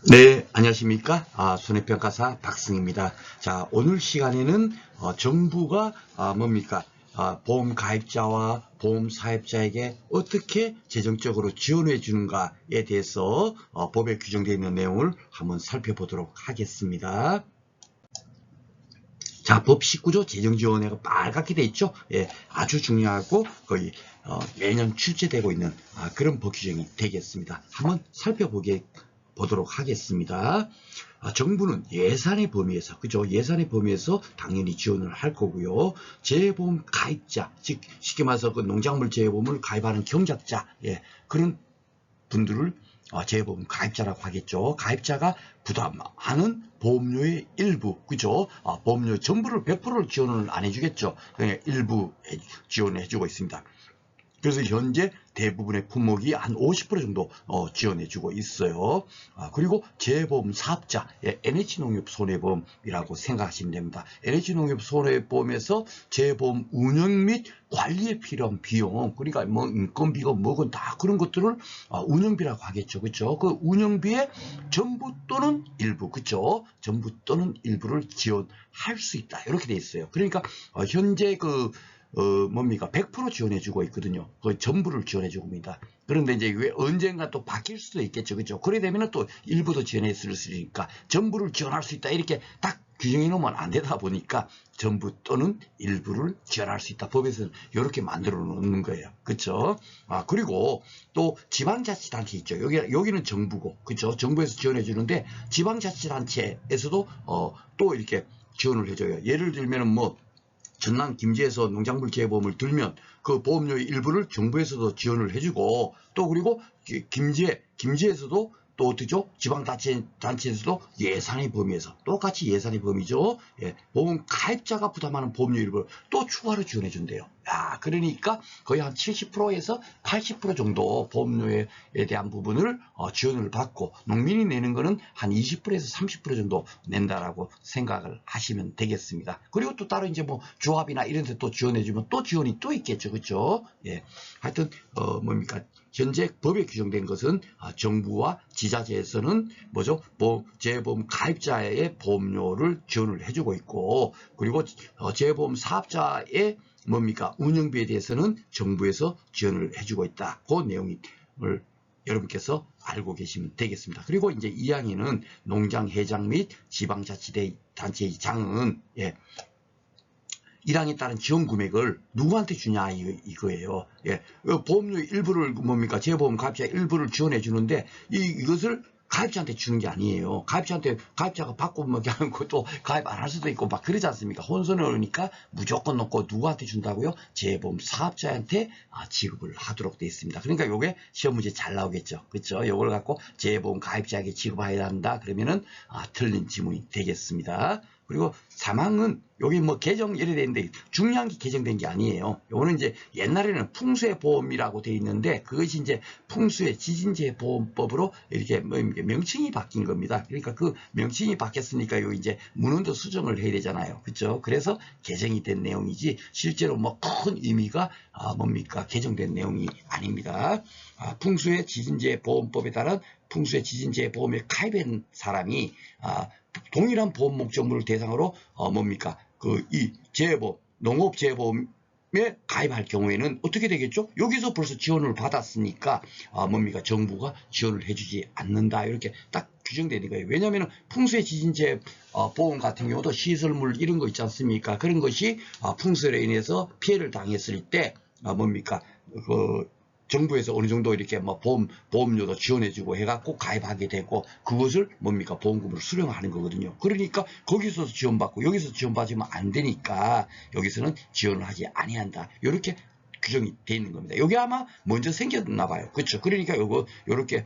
네, 안녕하십니까? 손해평가사 박승입니다. 자, 오늘 시간에는 정부가 뭡니까? 보험 가입자와 보험 사입자에게 어떻게 재정적으로 지원해 주는가에 대해서 법에 규정되어 있는 내용을 한번 살펴보도록 하겠습니다. 자, 법 19조 재정지원회가 빨갛게 돼 있죠? 예, 아주 중요하고 거의 매년 출제되고 있는 그런 법 규정이 되겠습니다. 한번 살펴보도록 하겠습니다. 정부는 예산의 범위에서, 그죠? 예산의 범위에서 당연히 지원을 할 거고요. 재보험 가입자, 즉 쉽게 말해서 그 농작물 재보험을 가입하는 경작자, 예, 그런 분들을 재보험 가입자라고 하겠죠. 가입자가 부담하는 보험료의 일부, 그죠? 보험료 전부를 100%를 지원을 안 해주겠죠. 그냥 일부 지원을 해주고 있습니다. 그래서 현재 대부분의 품목이 한 50% 정도 지원해주고 있어요. 그리고 재보험 사업자, NH농협손해보험이라고 생각하시면 됩니다. NH농협손해보험에서 재보험 운영 및 관리에 필요한 비용, 그러니까 뭐 인건비가 뭐건 다 그런 것들을 운영비라고 하겠죠, 그렇죠? 그 운영비의 전부 또는 일부, 그렇죠? 전부 또는 일부를 지원할 수 있다, 이렇게 돼 있어요. 그러니까 현재 뭡니까? 100% 지원해주고 있거든요. 그 전부를 지원해주고 있습니다. 그런데 이제 왜 언젠가 또 바뀔 수도 있겠죠. 그죠? 그래 되면 또 일부도 지원했을 수 있으니까 전부를 지원할 수 있다. 이렇게 딱 규정해 놓으면 안 되다 보니까 전부 또는 일부를 지원할 수 있다. 법에서는 이렇게 만들어 놓는 거예요. 그쵸? 그리고 또 지방자치단체 있죠. 여기는 정부고, 그쵸? 정부에서 지원해 주는데 지방자치단체에서도 또 이렇게 지원을 해줘요. 예를 들면은 뭐, 전남 김제에서 농작물 재보험을 들면 그 보험료의 일부를 정부에서도 지원을 해주고, 또 그리고 김제에서도 또 어떻죠? 지방단체에서도 예산의 범위에서 똑같이 예산의 범위죠. 예, 보험 가입자가 부담하는 보험료 일부를 또 추가로 지원해 준대요. 그러니까 거의 한 70%에서 80% 정도 보험료에 대한 부분을 지원을 받고, 농민이 내는 거는 한 20%에서 30% 정도 낸다라고 생각을 하시면 되겠습니다. 그리고 또 따로 이제 뭐 조합이나 이런 데 또 지원해 주면 또 지원이 또 있겠죠. 그렇죠? 예. 하여튼 뭡니까? 현재 법에 규정된 것은 정부와 지자체에서는 뭐죠? 재보험 가입자의 보험료를 지원을 해주고 있고, 그리고 재보험 사업자의 뭡니까? 운영비에 대해서는 정부에서 지원을 해주고 있다. 그 내용을 여러분께서 알고 계시면 되겠습니다. 그리고 이제 2항에는 농장회장 및 지방자치단체의 장은 1항에 따른 지원 금액을 누구한테 주냐 이거예요. 예, 보험료 일부를 뭡니까? 재보험 가입자 일부를 지원해 주는데 이것을 가입자한테 주는 게 아니에요. 가입자가 받고 뭐 그냥 또 가입 안 할 수도 있고 막 그러지 않습니까? 혼선을 하니까 무조건 넣고 누구한테 준다고요? 재보험 사업자한테 지급을 하도록 되어 있습니다. 그러니까 요게 시험 문제 잘 나오겠죠. 그렇죠? 요걸 갖고 재보험 가입자에게 지급해야 한다. 그러면은 틀린 지문이 되겠습니다. 그리고 3항은 여기 뭐 개정 예를 되는데 중요한 게 개정된 게 아니에요. 요거는 이제 옛날에는 풍수의 보험이라고 돼 있는데 그것이 이제 풍수의 지진재 보험법으로 이렇게 뭐 명칭이 바뀐 겁니다. 그러니까 그 명칭이 바뀌었으니까 요 이제 문헌도 수정을 해야 되잖아요. 그렇죠? 그래서 개정이 된 내용이지 실제로 뭐 큰 의미가 뭡니까? 개정된 내용이 아닙니다. 풍수의 지진재 보험법에 따른 풍수의 지진재 보험에 가입한 사람이 동일한 보험 목적물을 대상으로 뭡니까? 이 재보험, 농업 재보험에 가입할 경우에는 어떻게 되겠죠? 여기서 벌써 지원을 받았으니까 뭡니까? 정부가 지원을 해주지 않는다. 이렇게 딱 규정되는 거예요. 왜냐하면 풍수의 지진재 보험 같은 경우도 시설물 이런 거 있지 않습니까? 그런 것이 풍수로 인해서 피해를 당했을 때 뭡니까? 정부에서 어느 정도 이렇게 뭐 보험료도 지원해주고 해갖고 가입하게 되고 그것을 뭡니까? 보험금으로 수령하는 거거든요. 그러니까 거기서 지원받고 여기서 지원받으면 안 되니까 여기서는 지원을 하지 아니한다. 이렇게 규정이 되어 있는 겁니다. 여기 아마 먼저 생겼나 봐요. 그렇죠? 그러니까 요렇게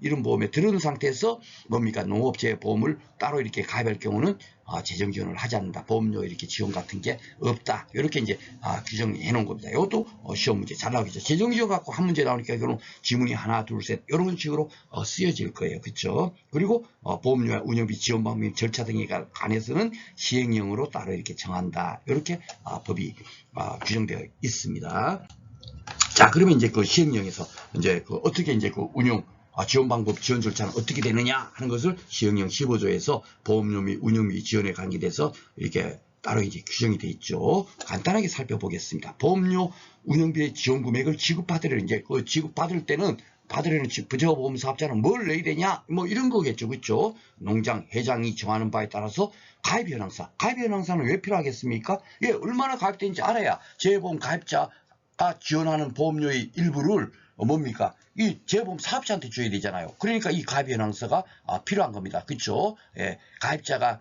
이런 보험에 들은 상태에서 뭡니까? 농업재해 보험을 따로 이렇게 가입할 경우는 재정 지원을 하지 않는다. 보험료 이렇게 지원 같은 게 없다. 이렇게 이제 규정해 놓은 겁니다. 이것도 시험 문제 잘 나오겠죠. 재정 지원 갖고 한 문제 나오니까 결국 지문이 하나, 둘, 셋 이런 식으로 쓰여질 거예요. 그렇죠? 그리고 보험료와 운영비 지원 방법 절차 등에 관해서는 시행령으로 따로 이렇게 정한다. 이렇게 법이 규정되어 있습니다. 자, 그러면 이제 그 시행령에서 이제 어떻게 이제 그 운용 지원 방법, 지원 절차는 어떻게 되느냐 하는 것을 시행령 15조에서 보험료 및 운영비 지원에 관계돼서 이렇게 따로 이제 규정이 되어 있죠. 간단하게 살펴보겠습니다. 보험료 운영비의 지원 금액을 지급받으려는 이제 그 지급받을 때는 받으려는 부재보험 사업자는 뭘 내야 되냐 뭐 이런 거겠죠. 그렇죠? 농장 회장이 정하는 바에 따라서 가입 현황사. 가입 현황사는 왜 필요하겠습니까? 예, 얼마나 가입된지 알아야 재보험 가입자가 지원하는 보험료의 일부를 뭡니까? 이 재보험 사업자한테 줘야 되잖아요. 그러니까 이 가입 현황사가 필요한 겁니다. 그렇죠? 예, 가입자가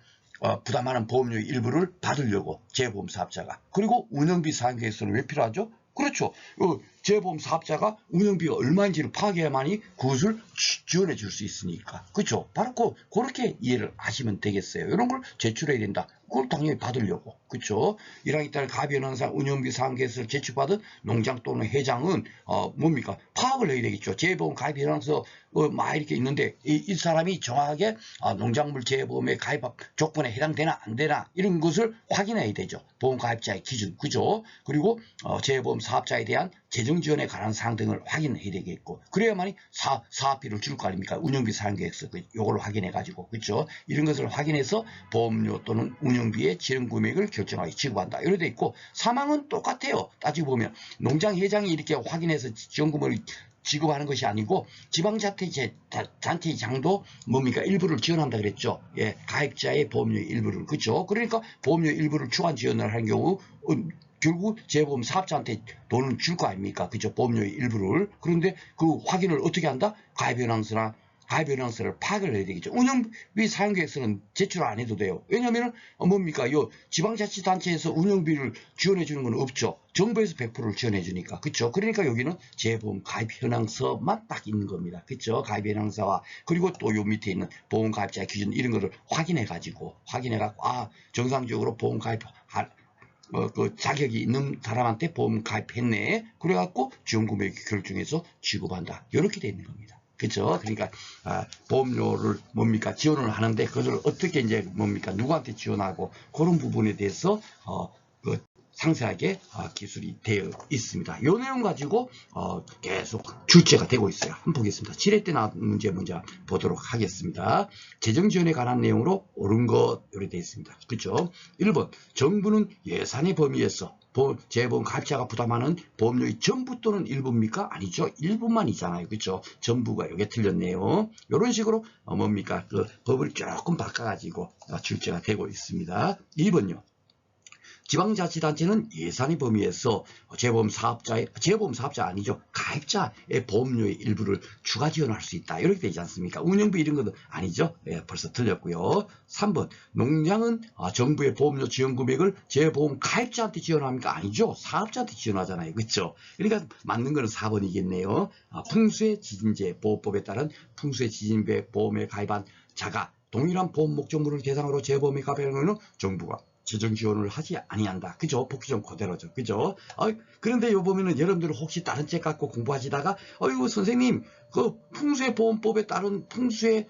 부담하는 보험료의 일부를 받으려고 재보험 사업자가. 그리고 운영비 사항계획서는 왜 필요하죠? 그렇죠. 재보험 사업자가 운영비가 얼마인지를 파악해야만이 그것을 지원해 줄 수 있으니까. 그렇죠. 바로 그렇게 이해를 하시면 되겠어요. 이런 걸 제출해야 된다. 그걸 당연히 받으려고. 그렇죠. 1학기 달 가비현황상 운영비 사항계획서를 제출받은 농장 또는 회장은 뭡니까? 파악을 해야 되겠죠. 재보험 가입현황서 막 이렇게 있는데 이 사람이 정확하게 농작물 재보험에 가입 조건에 해당되나 안 되나 이런 것을 확인해야 되죠. 보험 가입자의 기준. 그죠? 그리고 재보험 사업자에 대한 재정 지원에 관한 사항 등을 확인해야 되겠고, 그래야만이 사업비를 줄 거 아닙니까? 운영비 사항계획서 요걸 확인해 가지고. 그렇죠? 이런 것을 확인해서 보험료 또는 운영비의 지원 금액을 결정하게 지급한다. 이렇게 돼 있고, 사망은 똑같아요. 따지고 보면 농장 회장이 이렇게 확인해서 지원금을 지급하는 것이 아니고 지방자치단체의 장도 뭡니까? 일부를 지원한다 그랬죠. 예, 가입자의 보험료 일부를. 그렇죠? 그러니까 보험료 일부를 추가 지원을 하는 경우 결국 재보험 사업자한테 돈을 줄 거 아닙니까? 그죠? 보험료의 일부를. 그런데 그 확인을 어떻게 한다? 가입현황서를 파악을 해야 되겠죠. 운영비 사용계획서는 제출 안 해도 돼요. 왜냐면은 뭡니까? 요 지방자치단체에서 운영비를 지원해 주는 건 없죠. 정부에서 100%를 지원해 주니까. 그렇죠? 그러니까 여기는 재보험 가입현황서만 딱 있는 겁니다. 그렇죠? 가입현황서와 그리고 또 요 밑에 있는 보험 가입자 기준 이런 거를 확인해 가지고 정상적으로 보험 가입 그 자격이 있는 사람한테 보험 가입했네. 그래갖고 지원금액 결정해서 지급한다. 이렇게 되어 있는 겁니다. 그렇죠? 그러니까 보험료를 지원을 하는데 그것을 어떻게 이제 누구한테 지원하고 그런 부분에 대해서 상세하게 기술이 되어 있습니다. 이 내용 가지고 계속 출제가 되고 있어요. 한번 보겠습니다. 7회 때 나온 문제 먼저 보도록 하겠습니다. 재정 지원에 관한 내용으로 옳은 것 이렇게 되어 있습니다. 그렇죠? 1번 정부는 예산의 범위에서 재보험 가입자가 부담하는 보험료의 전부 또는 일부입니까? 아니죠. 일부만이잖아요. 그렇죠? 전부가 이게 틀렸네요. 이런 식으로 그 법을 조금 바꿔가지고 출제가 되고 있습니다. 2번요. 지방자치단체는 예산의 범위에서 재보험 사업자 아니죠. 가입자의 보험료의 일부를 추가 지원할 수 있다. 이렇게 되지 않습니까? 운영비 이런 것도 아니죠. 예, 벌써 틀렸고요. 3번 농장은 정부의 보험료 지원 금액을 재보험 가입자한테 지원합니까? 아니죠. 사업자한테 지원하잖아요. 그렇죠? 그러니까 맞는 거는 4번이겠네요. 풍수의 지진재 보호법에 따른 풍수의 지진배 보험에 가입한 자가 동일한 보험 목적물을 대상으로 재보험에 가입하는 것은 정부가 재정 지원을 하지 아니한다. 그죠? 복귀전 그대로죠. 그죠? 그런데 요 보면은 여러분들 혹시 다른 책 갖고 공부하시다가 이거 선생님 그 풍수의 보험법에 따른 풍수의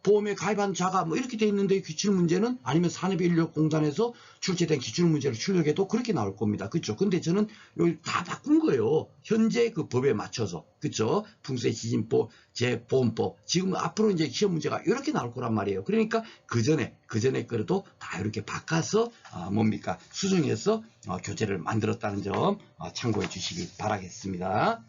보험에 가입한 자가 이렇게 돼 있는데 기출 문제는 아니면 산업인력공단에서 출제된 기출 문제를 출력해도 그렇게 나올 겁니다. 그렇죠? 근데 저는 여기 다 바꾼 거예요. 현재 그 법에 맞춰서. 그렇죠? 풍수의 지진법, 재보험법. 지금 앞으로 이제 시험 문제가 이렇게 나올 거란 말이에요. 그러니까 그 전에 거라도 다 이렇게 바꿔서 수정해서 교재를 만들었다는 점 참고해 주시기 바라겠습니다.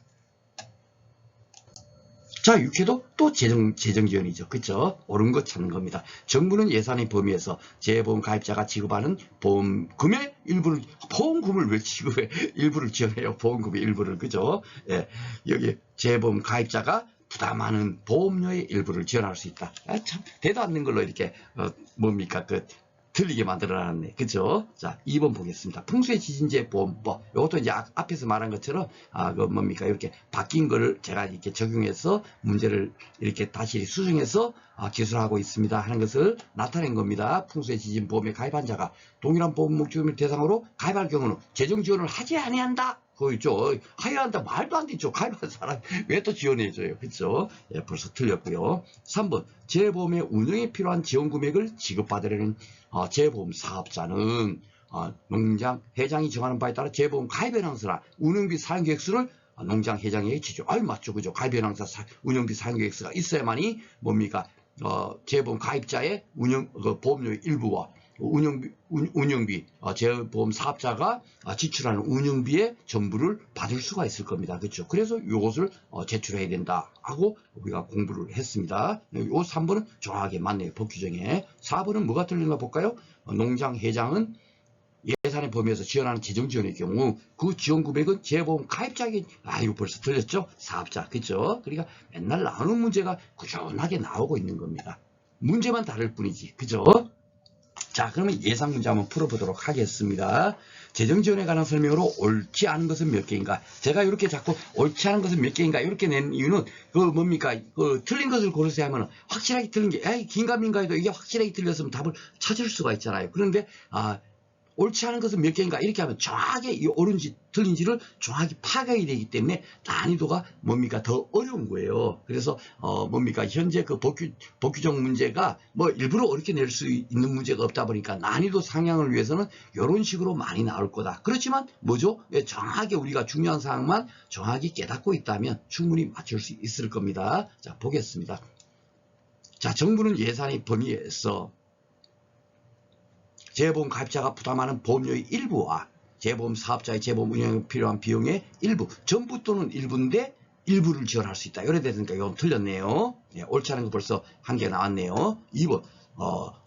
자, 6회도 또 재정 지원이죠. 그쵸? 옳은 것 찾는 겁니다. 정부는 예산의 범위에서 재보험 가입자가 지급하는 보험금의 일부를, 보험금을 왜 지급해? 일부를 지원해요. 보험금의 일부를. 그죠? 예. 여기 재보험 가입자가 부담하는 보험료의 일부를 지원할 수 있다. 참, 대도 않는 걸로 이렇게, 틀리게 만들어놨네. 그죠? 자, 2번 보겠습니다. 풍수의 지진재 보험법. 이것도 이제 앞에서 말한 것처럼, 이렇게 바뀐 거를 제가 이렇게 적용해서 문제를 이렇게 다시 수정해서 기술하고 있습니다. 하는 것을 나타낸 겁니다. 풍수의 지진 보험에 가입한 자가 동일한 보험 목적을 대상으로 가입할 경우는 재정 지원을 하지 아니한다. 그거 있죠. 하여야 한다. 말도 안 되죠. 가입한 사람 왜 또 지원해줘요. 그렇죠? 예, 벌써 틀렸고요. 3번 재보험의 운영에 필요한 지원 금액을 지급받으려는 재보험 사업자는 농장 회장이 정하는 바에 따라 재보험 가입 현황서나 운영비 사용 계획서를 농장 회장에게 지출. 아유, 맞죠. 그죠. 가입연항사 운영비 사용계획서가 있어야만이 뭡니까? 재보험 가입자의 보험료 일부와 운영비, 재보험 사업자가 지출하는 운영비의 전부를 받을 수가 있을 겁니다. 그렇죠? 그래서 이것을 제출해야 된다 하고 우리가 공부를 했습니다. 요 3번은 정확하게 맞네요. 법 규정에. 4번은 뭐가 틀렸나 볼까요? 농장 회장은 예산의 범위에서 지원하는 재정 지원의 경우 그 지원 금액은 재보험 가입자에게 이거 벌써 틀렸죠? 사업자. 그죠? 그러니까 맨날 나오는 문제가 꾸준하게 나오고 있는 겁니다. 문제만 다를 뿐이지. 그죠? 자, 그러면 예상 문제 한번 풀어보도록 하겠습니다. 재정 지원에 관한 설명으로 옳지 않은 것은 몇 개인가? 제가 이렇게 자꾸 옳지 않은 것은 몇 개인가? 이렇게 낸 이유는 뭡니까? 틀린 것을 고르세요 하면 확실하게 틀린 게, 긴가민가해도 이게 확실하게 틀렸으면 답을 찾을 수가 있잖아요. 그런데, 옳지 않은 것은 몇 개인가 이렇게 하면 정확하게 이 옳은지 틀린지를 정확히 파악해야 되기 때문에 난이도가 뭡니까 더 어려운 거예요. 그래서 뭡니까 현재 그 법규정 문제가 뭐 일부러 어렵게 낼 수 있는 문제가 없다 보니까 난이도 상향을 위해서는 이런 식으로 많이 나올 거다. 그렇지만 뭐죠? 정확하게 우리가 중요한 사항만 정확히 깨닫고 있다면 충분히 맞출 수 있을 겁니다. 자, 보겠습니다. 자, 정부는 예산의 범위에서 재보험 가입자가 부담하는 보험료의 일부와 재보험 사업자의 재보험 운영에 필요한 비용의 일부, 전부 또는 일부인데 일부를 지원할 수 있다. 이래 되니까 이건 틀렸네요. 옳지 않은 거 벌써 한 개 나왔네요. 2번,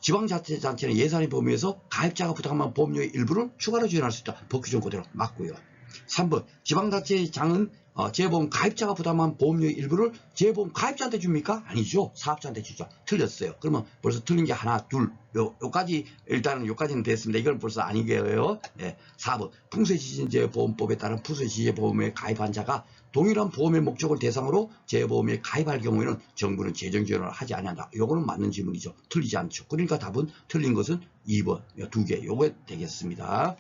지방자치단체는 예산의 범위에서 가입자가 부담하는 보험료의 일부를 추가로 지원할 수 있다. 법 규정 그대로 맞고요. 3번, 지방자치장은 재보험 가입자가 부담한 보험료의 일부를 재보험 가입자한테 줍니까? 아니죠. 사업자한테 주죠. 틀렸어요. 그러면 벌써 틀린 게 하나, 둘, 요까지, 일단은 요까지는 됐습니다. 이건 벌써 아니게요. 4번, 풍수지진재보험법에 따른 풍수지진재보험에 가입한 자가 동일한 보험의 목적을 대상으로 재보험에 가입할 경우에는 정부는 재정 지원을 하지 아니한다. 요거는 맞는 질문이죠. 틀리지 않죠. 그러니까 답은 틀린 것은 2번, 두 개, 요거 되겠습니다.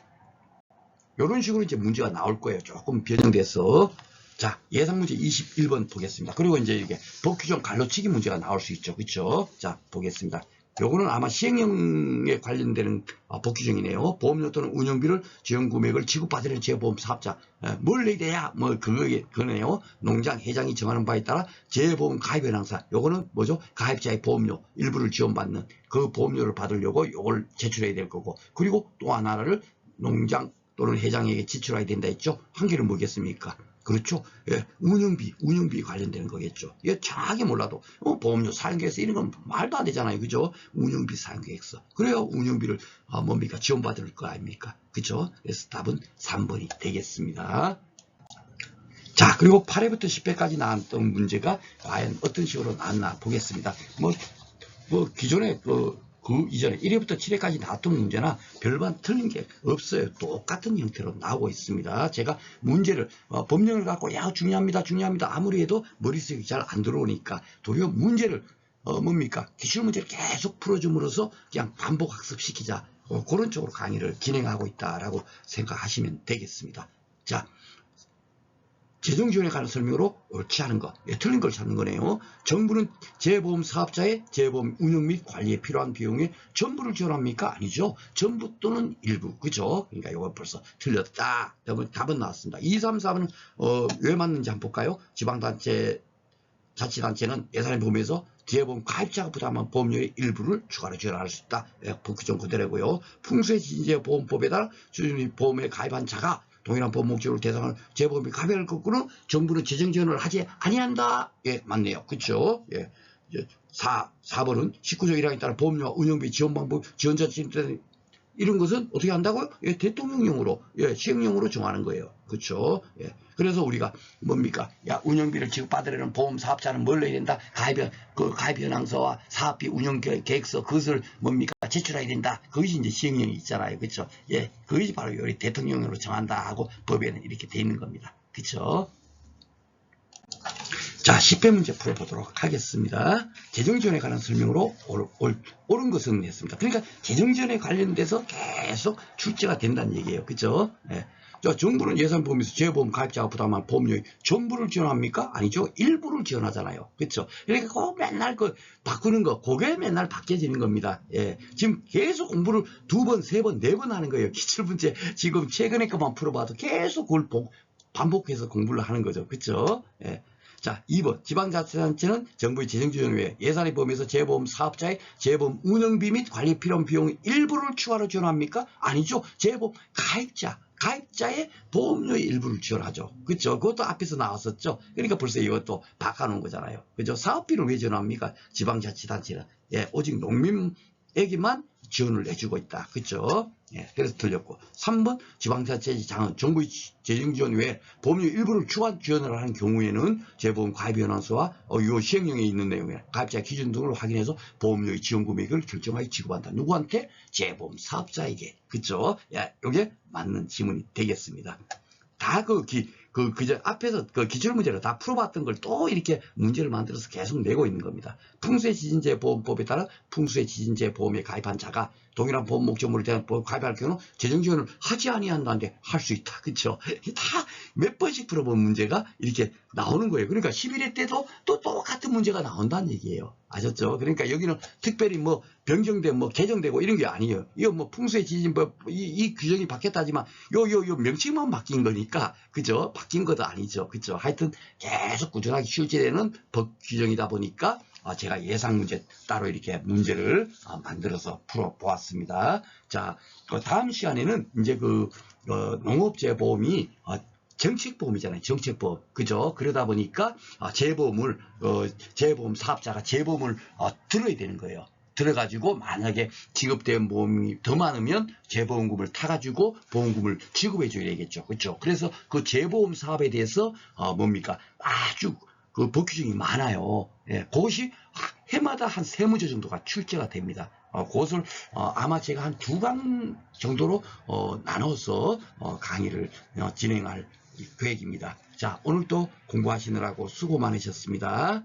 이런 식으로 이제 문제가 나올 거예요. 조금 변형돼서. 자, 예상 문제 21번 보겠습니다. 그리고 이제 이게 법규정 갈로치기 문제가 나올 수 있죠. 그렇죠? 자, 보겠습니다. 요거는 아마 시행령에 관련되는 법규정이네요. 보험료 또는 운영비를 지원 금액을 지급받으려는 재보험 사업자 뭘 내야 돼야 뭐 그거네요. 농장 회장이 정하는 바에 따라 재보험 가입 현황사 요거는 뭐죠? 가입자의 보험료 일부를 지원받는 그 보험료를 받으려고 요걸 제출해야 될 거고, 그리고 또 하나를 농장 또는 회장에게 지출해야 된다 했죠. 한 개를 뭐겠습니까? 그렇죠. 운영비 관련되는 거겠죠. 정확하게 몰라도 보험료 사용계획서 이런 건 말도 안 되잖아요. 그죠? 운영비 사용계획서. 그래야 운영비를 뭡니까 지원받을 거 아닙니까? 그죠? 그래서 답은 3번이 되겠습니다. 자, 그리고 8회부터 10회까지 나왔던 문제가 과연 어떤 식으로 나왔나 보겠습니다. 기존에 그 이전에 1회부터 7회까지 나왔던 문제나 별반 틀린 게 없어요. 똑같은 형태로 나오고 있습니다. 제가 문제를 법령을 갖고 중요합니다 아무리 해도 머릿속에 잘 안 들어오니까 도리어 문제를 뭡니까 기출문제를 계속 풀어줌으로써 그냥 반복 학습시키자, 그런 쪽으로 강의를 진행하고 있다라고 생각하시면 되겠습니다. 자, 재정 지원에 관한 설명으로 옳지 않은 것, 틀린 걸 찾는 거네요. 정부는 재보험 사업자의 재보험 운영 및 관리에 필요한 비용의 전부를 지원합니까? 아니죠. 전부 또는 일부. 그죠? 그러니까 이거 벌써 틀렸다. 답은 나왔습니다. 2, 3, 4번은 왜 맞는지 한번 볼까요? 지방단체, 자치단체는 예산의 범위에서 재보험 가입자가 부담한 보험료의 일부를 추가로 지원할 수 있다. 법규정 그대로고요. 풍수지진재보험법에 따라 보험에 가입한 자가 동일한 보험 목적을 대상을 재보험에 가입할 것으로 정부는 재정 지원을 하지 아니한다. 맞네요. 그렇죠? 4번은 19조 1항에 따라 보험료와 운영비 지원 방법, 지원자 이런 것은 어떻게 한다고요? 대통령령으로, 시행령으로 정하는 거예요. 그렇죠? 그래서 우리가 뭡니까? 운영비를 지급받으려는 보험 사업자는 뭘 내야 된다? 가입 현황서와 사업비 운영 계획서, 그것을 뭡니까? 제출해야 된다. 그것이 이제 시행령이 있잖아요. 그렇죠? 그것이 바로 우리 대통령령으로 정한다 하고 법에는 이렇게 돼 있는 겁니다. 그렇죠? 자, 10회 문제 풀어보도록 하겠습니다. 재정지원에 관한 설명으로 옳은 것은 했습니다. 그러니까 재정지원에 관련돼서 계속 출제가 된다는 얘기예요. 그죠? 정부는 예산 범위에서 재보험 가입자가 부담한 보험료의 전부를 지원합니까? 아니죠. 일부를 지원하잖아요. 그렇죠? 그러니까 꼭 맨날 바꾸는 거, 그게 맨날 바뀌어지는 겁니다. 지금 계속 공부를 2번, 3번, 4번 하는 거예요. 기출문제 지금 최근에 것만 풀어봐도 계속 그걸 반복해서 공부를 하는 거죠. 그쵸? 예. 자, 2번. 지방자치단체는 정부의 재정지원을 위해 예산의 범위에서 재보험 사업자의 재보험 운영비 및 관리 필요한 비용 일부를 추가로 지원합니까? 아니죠. 재보험 가입자의 보험료의 일부를 지원하죠. 그렇죠? 그것도 앞에서 나왔었죠. 그러니까 벌써 이것도 바꿔놓은 거잖아요. 그죠? 사업비를 왜 지원합니까? 지방자치단체는. 예, 오직 농민에게만 지원을 해주고 있다. 그렇죠? 예, 그래서 틀렸고. 3번 지방자치 장은 정부의 재정지원 외에 보험료 일부를 추가 지원을 하는 경우에는 재보험 가입연한서와 요 시행령에 있는 내용에 가입자 기준 등을 확인해서 보험료의 지원 금액을 결정하여 지급한다. 누구한테? 재보험 사업자에게. 그렇죠? 예, 이게 맞는 지문이 되겠습니다. 다 그저 앞에서 그 기출문제를 다 풀어봤던 걸 또 이렇게 문제를 만들어서 계속 내고 있는 겁니다. 풍수의 지진재 보험법에 따라 풍수의 지진재 보험에 가입한 자가 동일한 보험 목적물에 대한 보험 가입할 경우는 재정 지원을 하지 아니한다는데 할 수 있다. 그렇죠? 다 몇 번씩 풀어본 문제가 이렇게 나오는 거예요. 그러니까 11회 때도 또 똑같은 문제가 나온다는 얘기예요. 아셨죠? 그러니까 여기는 특별히 뭐 변경된 뭐 개정되고 이런 게 아니에요. 이거 뭐 풍수의 지진법 이 규정이 바뀌었다지만 요 명칭만 바뀐 거니까 그죠? 바뀐 것도 아니죠. 그죠? 하여튼 계속 꾸준하게 실제되는 법 규정이다 보니까 제가 예상 문제 따로 이렇게 문제를 만들어서 풀어보았습니다. 자, 다음 시간에는 이제 농업재보험이 정책보험이잖아요. 정책보험. 그죠? 그러다 보니까 재보험 사업자가 재보험을 들어야 되는 거예요. 들어가지고 만약에 지급된 보험이 더 많으면 재보험금을 타가지고 보험금을 지급해 줘야 되겠죠. 그렇죠? 그래서 그 재보험 사업에 대해서 뭡니까? 아주 그 법규정이 많아요. 예, 그것이 해마다 한 3문제 정도가 출제가 됩니다. 그것을 아마 제가 한 2강 정도로 나눠서 강의를 진행할 계획입니다. 자, 오늘도 공부하시느라고 수고 많으셨습니다.